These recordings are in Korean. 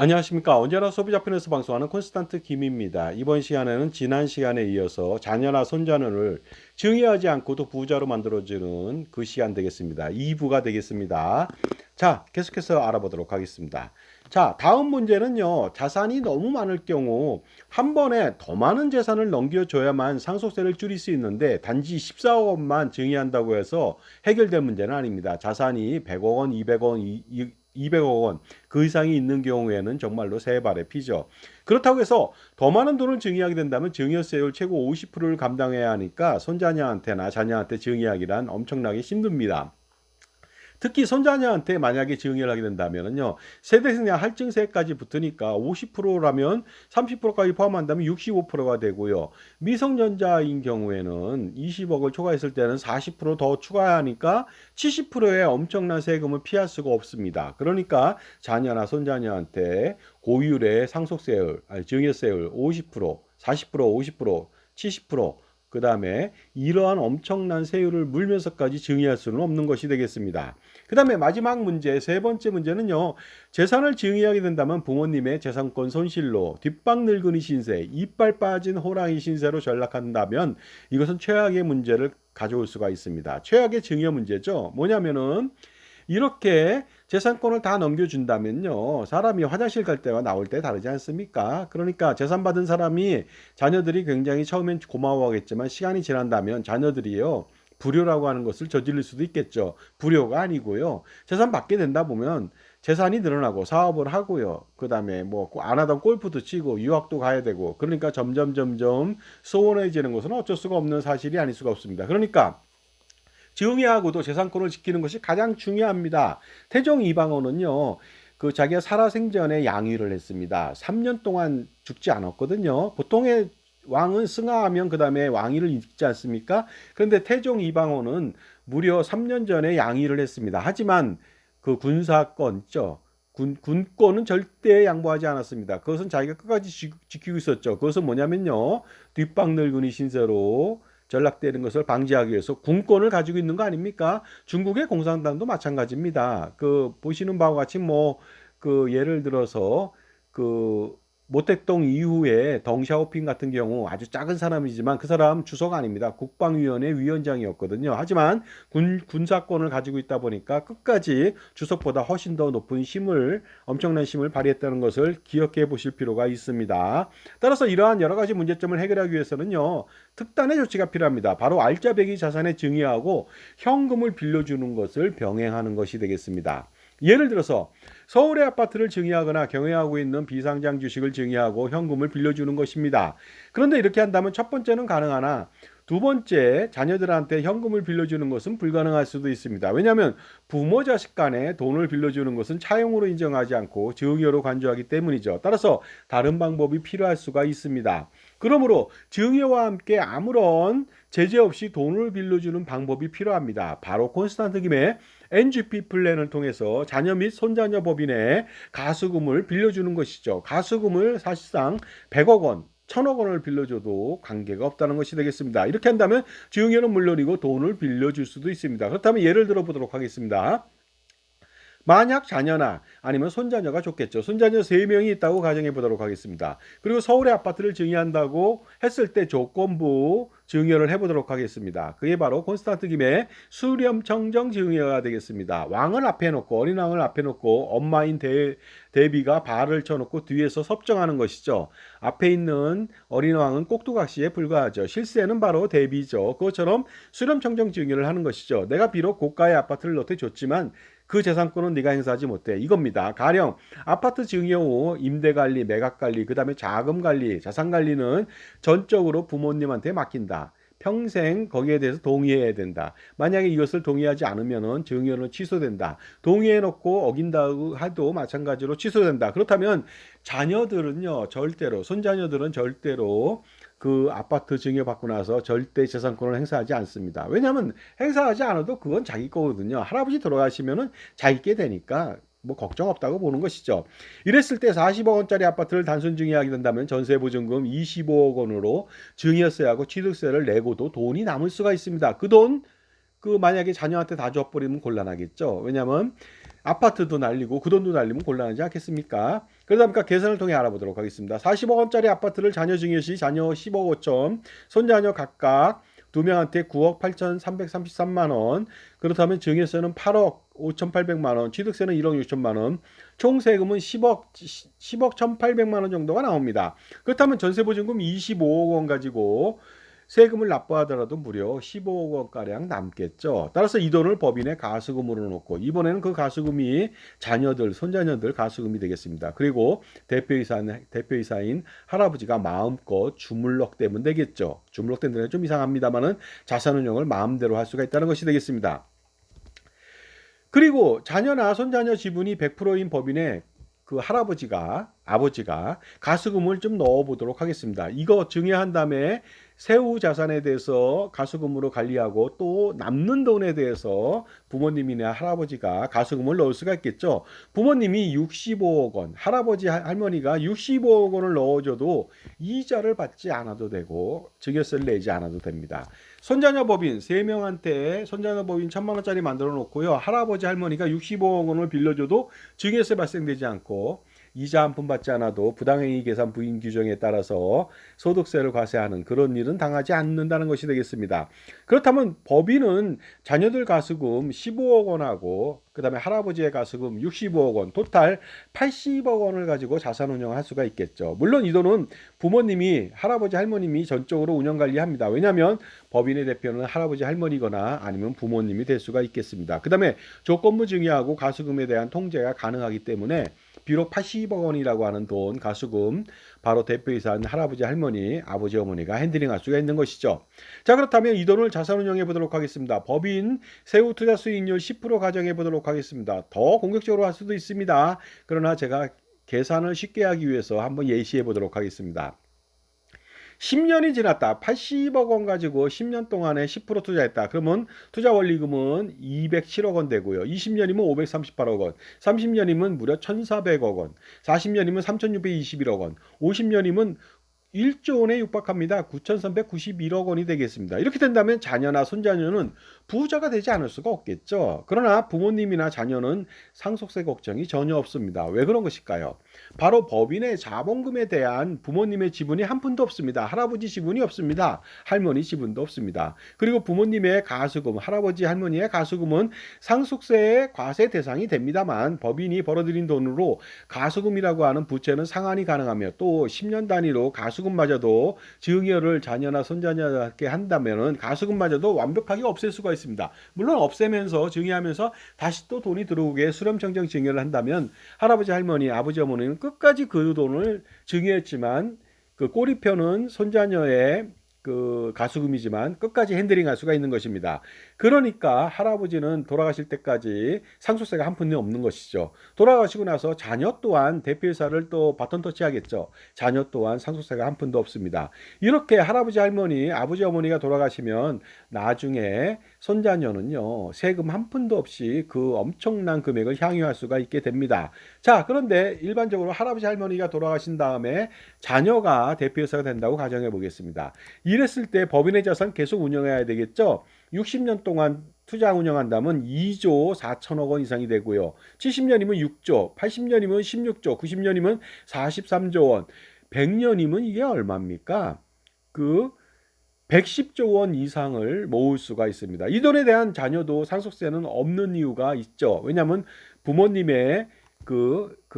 안녕하십니까. 언제나 소비자 편에서 방송하는 콘스탄트 김입니다. 이번 시간에는 지난 시간에 이어서 자녀나 손자녀를 증여하지 않고도 부자로 만들어주는 그 시간 되겠습니다. 2부가 되겠습니다. 자, 계속해서 알아보도록 하겠습니다. 자, 다음 문제는요. 자산이 너무 많을 경우 한 번에 더 많은 재산을 넘겨줘야만 상속세를 줄일 수 있는데 단지 14억 원만 증여한다고 해서 해결될 문제는 아닙니다. 자산이 100억 원, 200억 원, 200억 원 그 이상이 있는 경우에는 정말로 세 발의 피죠. 그렇다고 해서 더 많은 돈을 증여하게 된다면 증여세율 최고 50%를 감당해야 하니까 손자녀한테나 자녀한테 증여하기란 엄청나게 힘듭니다. 특히 손자녀한테 만약에 증여를 하게 된다면요. 세대세나 할증세까지 붙으니까 50%라면 30%까지 포함한다면 65%가 되고요. 미성년자인 경우에는 20억을 초과했을 때는 40%더 추가하니까 70%의 엄청난 세금을 피할 수가 없습니다. 그러니까 자녀나 손자녀한테 고율의 상속세율, 아니 증여세율 50%, 40%, 50%, 70%, 그 다음에 이러한 엄청난 세율을 물면서까지 증여할 수는 없는 것이 되겠습니다. 그 다음에 마지막 문제, 세 번째 문제는요. 재산을 증여하게 된다면 부모님의 재산권 손실로 뒷방 늙은이 신세, 이빨 빠진 호랑이 신세로 전락한다면 이것은 최악의 문제를 가져올 수가 있습니다. 최악의 증여 문제죠. 뭐냐면은 이렇게 재산권을 다 넘겨준다면요. 사람이 화장실 갈 때와 나올 때 다르지 않습니까? 그러니까 재산 받은 사람이 자녀들이 굉장히 처음엔 고마워하겠지만 시간이 지난다면 자녀들이요. 불효라고 하는 것을 저지를 수도 있겠죠. 불효가 아니고요. 재산 받게 된다 보면 재산이 늘어나고 사업을 하고요. 그다음에 뭐 안 하던 골프도 치고 유학도 가야 되고 그러니까 점점 소원해지는 것은 어쩔 수가 없는 사실이 아닐 수가 없습니다. 그러니까 증여하고도 재산권을 지키는 것이 가장 중요합니다. 태종 이방원은요. 그 자기가 살아생전에 양위를 했습니다. 3년 동안 죽지 않았거든요. 보통의 왕은 승하하면 그 다음에 왕위를 잇지 않습니까? 그런데 태종 이방원은 무려 3년 전에 양위를 했습니다. 하지만 그 군사권 있죠. 군권은 절대 양보하지 않았습니다. 그것은 자기가 끝까지 지키고 있었죠. 그것은 뭐냐면요. 뒷방 늙은이 신세로 전락되는 것을 방지하기 위해서 군권을 가지고 있는 거 아닙니까? 중국의 공산당도 마찬가지입니다. 그 보시는 바와 같이 뭐 그 예를 들어서 그 모택동 이후에 덩샤오핑 같은 경우 아주 작은 사람이지만 그 사람 주석 아닙니다. 국방위원회 위원장이었거든요. 하지만 군사권을 가지고 있다 보니까 끝까지 주석보다 훨씬 더 높은 힘을 엄청난 힘을 발휘했다는 것을 기억해 보실 필요가 있습니다. 따라서 이러한 여러 가지 문제점을 해결하기 위해서는요. 특단의 조치가 필요합니다. 바로 알짜배기 자산의 증여하고 현금을 빌려주는 것을 병행하는 것이 되겠습니다. 예를 들어서 서울의 아파트를 증여하거나 경영하고 있는 비상장 주식을 증여하고 현금을 빌려주는 것입니다. 그런데 이렇게 한다면 첫 번째는 가능하나 두 번째 자녀들한테 현금을 빌려주는 것은 불가능할 수도 있습니다. 왜냐하면 부모 자식 간에 돈을 빌려주는 것은 차용으로 인정하지 않고 증여로 간주하기 때문이죠. 따라서 다른 방법이 필요할 수가 있습니다. 그러므로 증여와 함께 아무런 제재 없이 돈을 빌려주는 방법이 필요합니다. 바로 콘스탄트 김의 NGP 플랜을 통해서 자녀 및 손자녀 법인에 가수금을 빌려주는 것이죠. 가수금을 사실상 100억 원, 1000억 원을 빌려줘도 관계가 없다는 것이 되겠습니다. 이렇게 한다면 증여는 물론이고 돈을 빌려줄 수도 있습니다. 그렇다면 예를 들어 보도록 하겠습니다. 만약 자녀나 아니면 손자녀가 좋겠죠. 손자녀 3명이 있다고 가정해 보도록 하겠습니다. 그리고 서울의 아파트를 증여한다고 했을 때 조건부 증여를 해보도록 하겠습니다. 그게 바로 콘스탄트 김의 수렴청정 증여가 되겠습니다. 왕을 앞에 놓고 어린 왕을 앞에 놓고 엄마인 대비가 발을 쳐놓고 뒤에서 섭정하는 것이죠. 앞에 있는 어린 왕은 꼭두각시에 불과하죠. 실세는 바로 대비죠. 그것처럼 수렴청정 증여를 하는 것이죠. 내가 비록 고가의 아파트를 너한테 줬지만 그 재산권은 네가 행사하지 못해. 이겁니다. 가령 아파트 증여 후 임대 관리, 매각 관리, 그다음에 자금 관리, 자산 관리는 전적으로 부모님한테 맡긴다. 평생 거기에 대해서 동의해야 된다. 만약에 이것을 동의하지 않으면은 증여는 취소된다. 동의해 놓고 어긴다고 해도 마찬가지로 취소된다. 그렇다면 자녀들은요, 절대로 손자녀들은 절대로 그 아파트 증여받고 나서 절대 재산권을 행사하지 않습니다. 왜냐하면 행사하지 않아도 그건 자기 거거든요. 할아버지 돌아가시면은 자기게 되니까 뭐 걱정 없다고 보는 것이죠. 이랬을 때 40억 원짜리 아파트를 단순 증여하게 된다면 전세보증금 25억 원으로 증여세하고 취득세를 내고도 돈이 남을 수가 있습니다. 그 돈, 그 만약에 자녀한테 다 줘버리면 곤란하겠죠. 왜냐하면 아파트도 날리고 그 돈도 날리면 곤란하지 않겠습니까? 그러다 보니까 계산을 통해 알아보도록 하겠습니다. 40억 원짜리 아파트를 자녀 증여 시 자녀 10억 5천, 손자녀 각각 두 명한테 9억 8,333만 원. 그렇다면 증여세는 8억 5,800만 원, 취득세는 1억 6천만 원, 총 세금은 10억 1,800만 원 정도가 나옵니다. 그렇다면 전세보증금 25억 원 가지고 세금을 납부하더라도 무려 15억 원가량 남겠죠. 따라서 이 돈을 법인의 가수금으로 놓고 이번에는 그 가수금이 자녀들, 손자녀들 가수금이 되겠습니다. 그리고 대표이사인 할아버지가 마음껏 주물럭대면 되겠죠. 주물럭된 데는 좀 이상합니다만은 자산운용을 마음대로 할 수가 있다는 것이 되겠습니다. 그리고 자녀나 손자녀 지분이 100%인 법인에 그 아버지가 가수금을 좀 넣어보도록 하겠습니다. 이거 증여한 다음에 세후 자산에 대해서 가수금으로 관리하고 또 남는 돈에 대해서 부모님이나 할아버지가 가수금을 넣을 수가 있겠죠. 부모님이 65억 원, 할아버지 할머니가 65억 원을 넣어줘도 이자를 받지 않아도 되고 증여세를 내지 않아도 됩니다. 손자녀 법인 3명한테 손자녀 법인 1,000만 원짜리 만들어 놓고요. 할아버지 할머니가 65억 원을 빌려줘도 증여세 발생되지 않고 이자 한 푼 받지 않아도 부당행위 계산 부인 규정에 따라서 소득세를 과세하는 그런 일은 당하지 않는다는 것이 되겠습니다. 그렇다면 법인은 자녀들 가수금 15억 원하고 그다음에 할아버지의 가수금 65억 원, 토탈 80억 원을 가지고 자산 운영을 할 수가 있겠죠. 물론 이 돈은 부모님이 할아버지 할머님이 전적으로 운영 관리합니다. 왜냐하면 법인의 대표는 할아버지 할머니거나 아니면 부모님이 될 수가 있겠습니다. 그다음에 조건부 증여하고 가수금에 대한 통제가 가능하기 때문에 비록 80억 원이라고 하는 돈 가수금 바로 대표이사인 할아버지 할머니 아버지 어머니가 핸들링할 수가 있는 것이죠. 자, 그렇다면 이 돈을 자산운용해 보도록 하겠습니다. 법인 세후 투자 수익률 10% 가정해 보도록 하겠습니다. 더 공격적으로 할 수도 있습니다. 그러나 제가 계산을 쉽게 하기 위해서 한번 예시해 보도록 하겠습니다. 10년이 지났다. 80억 원 가지고 10년 동안에 10% 투자했다. 그러면 투자 원리금은 207억 원 되고요. 20년이면 538억 원, 30년이면 무려 1,400억 원, 40년이면 3,621억 원, 50년이면 1조 원에 육박합니다. 9,391억 원이 되겠습니다. 이렇게 된다면 자녀나 손자녀는 부자가 되지 않을 수가 없겠죠. 그러나 부모님이나 자녀는 상속세 걱정이 전혀 없습니다. 왜 그런 것일까요? 바로 법인의 자본금에 대한 부모님의 지분이 한 푼도 없습니다. 할아버지 지분이 없습니다. 할머니 지분도 없습니다. 그리고 부모님의 가수금, 할아버지 할머니의 가수금은 상속세의 과세 대상이 됩니다만 법인이 벌어들인 돈으로 가수금이라고 하는 부채는 상환이 가능하며 또 10년 단위로 가수금마저도 증여를 자녀나 손자녀에게 한다면은 가수금마저도 완벽하게 없앨 수가 있습니다. 물론 없애면서 증여하면서 다시 또 돈이 들어오게 수렴청정 증여를 한다면 할아버지 할머니 아버지 어머니는 끝까지 그 돈을 증여했지만 그 꼬리표는 손자녀의 그 가수금이지만 끝까지 핸들링할 수가 있는 것입니다. 그러니까 할아버지는 돌아가실 때까지 상속세가 한 푼이 없는 것이죠. 돌아가시고 나서 자녀 또한 대표이사를 또 바톤 터치하겠죠. 자녀 또한 상속세가 한 푼도 없습니다. 이렇게 할아버지 할머니 아버지 어머니가 돌아가시면 나중에 손자녀는요 세금 한 푼도 없이 그 엄청난 금액을 향유할 수가 있게 됩니다. 자, 그런데 일반적으로 할아버지 할머니가 돌아가신 다음에 자녀가 대표이사가 된다고 가정해 보겠습니다. 이랬을 때 법인의 자산 계속 운영해야 되겠죠. 60년 동안 투자 운영한다면 2조 4천억 원 이상이 되고요. 70년이면 6조, 80년이면 16조, 90년이면 43조 원, 100년이면 이게 얼마입니까? 그 110조 원 이상을 모을 수가 있습니다. 이 돈에 대한 자녀도 상속세는 없는 이유가 있죠. 왜냐하면 부모님의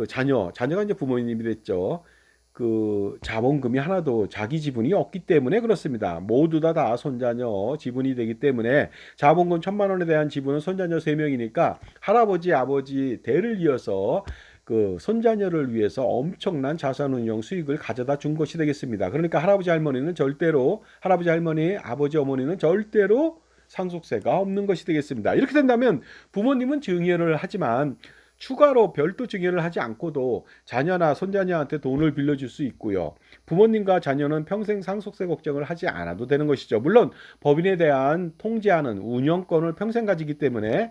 자녀가 이제 부모님이 됐죠. 그 자본금이 하나도 자기 지분이 없기 때문에 그렇습니다. 모두 다 손자녀 지분이 되기 때문에 자본금 1,000만 원에 대한 지분은 손자녀 3명이니까 할아버지 아버지 대를 이어서 그 손자녀를 위해서 엄청난 자산운용 수익을 가져다 준 것이 되겠습니다. 그러니까 할아버지 할머니 아버지 어머니는 절대로 상속세가 없는 것이 되겠습니다. 이렇게 된다면 부모님은 증여를 하지만 추가로 별도 증여를 하지 않고도 자녀나 손자녀한테 돈을 빌려줄 수 있고요. 부모님과 자녀는 평생 상속세 걱정을 하지 않아도 되는 것이죠. 물론 법인에 대한 통제하는 운영권을 평생 가지기 때문에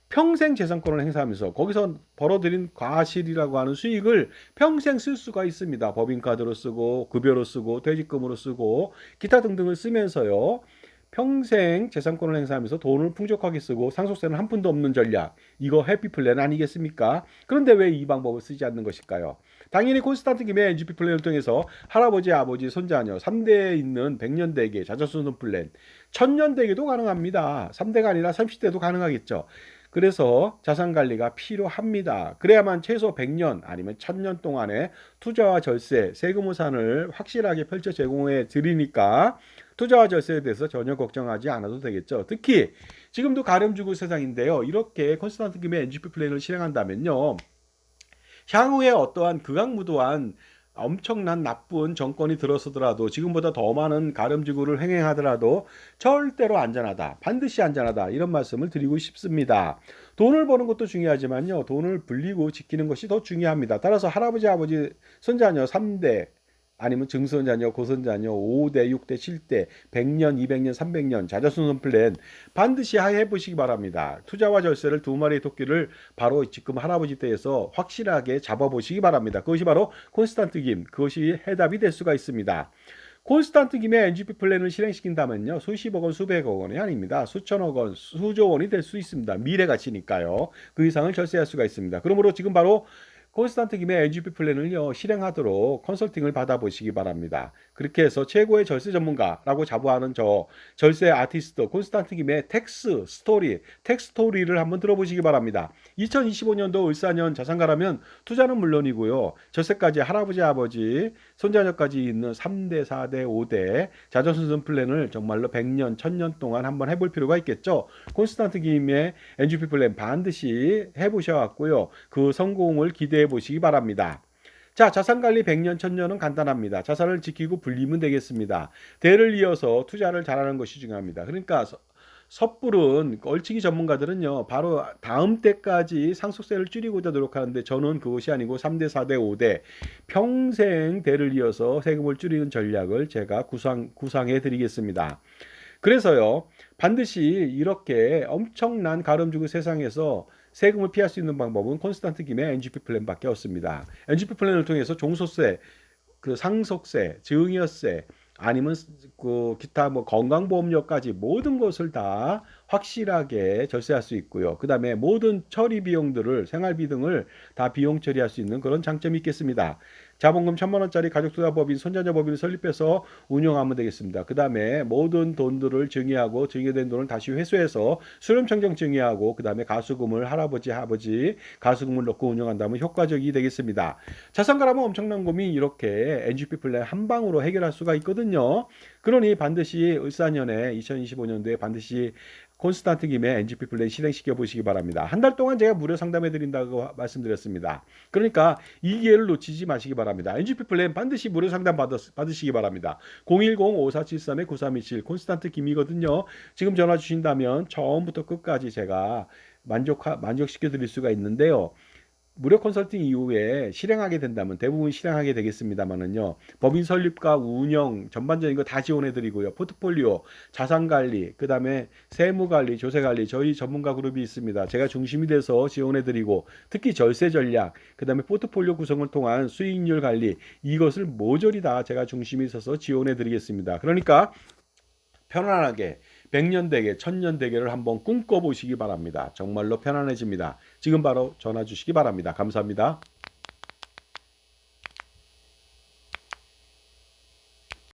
평생 재산권을 행사하면서 거기서 벌어들인 과실이라고 하는 수익을 평생 쓸 수가 있습니다. 법인카드로 쓰고 급여로 쓰고 퇴직금으로 쓰고 기타 등등을 쓰면서요. 평생 재산권을 행사하면서 돈을 풍족하게 쓰고 상속세는 한 푼도 없는 전략. 이거 해피 플랜 아니겠습니까? 그런데 왜 이 방법을 쓰지 않는 것일까요? 당연히 콘스탄트 김의 NGP 플랜을 통해서 할아버지, 아버지, 손자녀 3대에 있는 100년 대계 자녀순환 플랜, 1000년 대계도 가능합니다. 3대가 아니라 30대도 가능하겠죠. 그래서 자산 관리가 필요합니다. 그래야만 최소 100년 아니면 1000년 동안의 투자와 절세, 세금 후산을 확실하게 펼쳐 제공해 드리니까 투자와 절세에 대해서 전혀 걱정하지 않아도 되겠죠. 특히 지금도 가렴주고 세상인데요. 이렇게 콘스탄트 김의 NGP 플랜을 실행한다면요. 향후에 어떠한 극악무도한 엄청난 나쁜 정권이 들어서더라도 지금보다 더 많은 가렴지구를 행행하더라도 절대로 안전하다. 반드시 안전하다. 이런 말씀을 드리고 싶습니다. 돈을 버는 것도 중요하지만요. 돈을 불리고 지키는 것이 더 중요합니다. 따라서 할아버지, 아버지, 손자녀 3대 아니면 증손자녀, 고손자녀 5대, 6대, 7대, 100년, 200년, 300년 자녀순환 플랜 반드시 해보시기 바랍니다. 투자와 절세를 두 마리의 토끼를 바로 지금 할아버지 때에서 확실하게 잡아보시기 바랍니다. 그것이 바로 콘스탄트 김, 그것이 해답이 될 수가 있습니다. 콘스탄트 김의 NGP 플랜을 실행시킨다면요. 수십억 원, 수백억 원이 아닙니다. 수천억 원, 수조 원이 될 수 있습니다. 미래 가치니까요. 그 이상을 절세할 수가 있습니다. 그러므로 지금 바로 콘스탄트 김의 NGP 플랜을요 실행하도록 컨설팅을 받아보시기 바랍니다. 그렇게 해서 최고의 절세 전문가라고 자부하는 저 절세 아티스트 콘스탄트 김의 텍스 스토리를 한번 들어보시기 바랍니다. 2025년도 을사년 자산가라면 투자는 물론이고요. 절세까지 할아버지 아버지 손자녀까지 있는 3대 4대 5대 자녀순환 플랜을 정말로 100년 1000년 동안 한번 해볼 필요가 있겠죠. 콘스탄트 김의 NGP 플랜 반드시 해보셔왔고요. 그 성공을 기대해 보시기 바랍니다. 자, 자산관리 100년, 1000년은 간단합니다. 자산을 지키고 불리면 되겠습니다. 대를 이어서 투자를 잘하는 것이 중요합니다. 그러니까 섣부른 얼치기 전문가들은요, 바로 다음 때까지 상속세를 줄이고자 노력하는데 저는 그것이 아니고 3대, 4대, 5대 평생 대를 이어서 세금을 줄이는 전략을 제가 구상해 드리겠습니다. 그래서요, 반드시 이렇게 엄청난 가름주고 세상에서 세금을 피할 수 있는 방법은 콘스탄트 김의 NGP 플랜밖에 없습니다. NGP 플랜을 통해서 종소세, 그 상속세, 증여세, 아니면 그 기타 뭐 건강보험료까지 모든 것을 다 확실하게 절세할 수 있고요. 그 다음에 모든 처리 비용들을 생활비 등을 다 비용 처리할 수 있는 그런 장점이 있겠습니다. 자본금 1000만 원짜리 가족투자법인 손자녀법인을 설립해서 운영하면 되겠습니다. 그 다음에 모든 돈들을 증여하고 증여된 돈을 다시 회수해서 수렴청정 증여하고 그 다음에 가수금을 할아버지 아버지 가수금을 넣고 운영한다면 효과적이 되겠습니다. 자산가라면 엄청난 고민 이렇게 NGP 플랜 한 방으로 해결할 수가 있거든요. 그러니 반드시 을사년에 2025년도에 반드시 콘스탄트 김의 NGP 플랜 실행시켜 보시기 바랍니다. 한 달 동안 제가 무료 상담해 드린다고 말씀드렸습니다. 그러니까 이 기회를 놓치지 마시기 바랍니다. NGP 플랜 반드시 무료 상담 받으시기 바랍니다. 010-5473-9327 콘스탄트 김이거든요. 지금 전화 주신다면 처음부터 끝까지 제가 만족시켜 드릴 수가 있는데요. 무료 컨설팅 이후에 실행하게 된다면 대부분 실행하게 되겠습니다만은요. 법인 설립과 운영 전반적인 거 다 지원해 드리고요. 포트폴리오, 자산 관리, 그다음에 세무 관리, 조세 관리 저희 전문가 그룹이 있습니다. 제가 중심이 돼서 지원해 드리고 특히 절세 전략, 그다음에 포트폴리오 구성을 통한 수익률 관리 이것을 모조리 다 제가 중심이 있어서 지원해 드리겠습니다. 그러니까 편안하게 100년 대계, 1000년 대계를 한번 꿈꿔보시기 바랍니다. 정말로 편안해집니다. 지금 바로 전화 주시기 바랍니다. 감사합니다.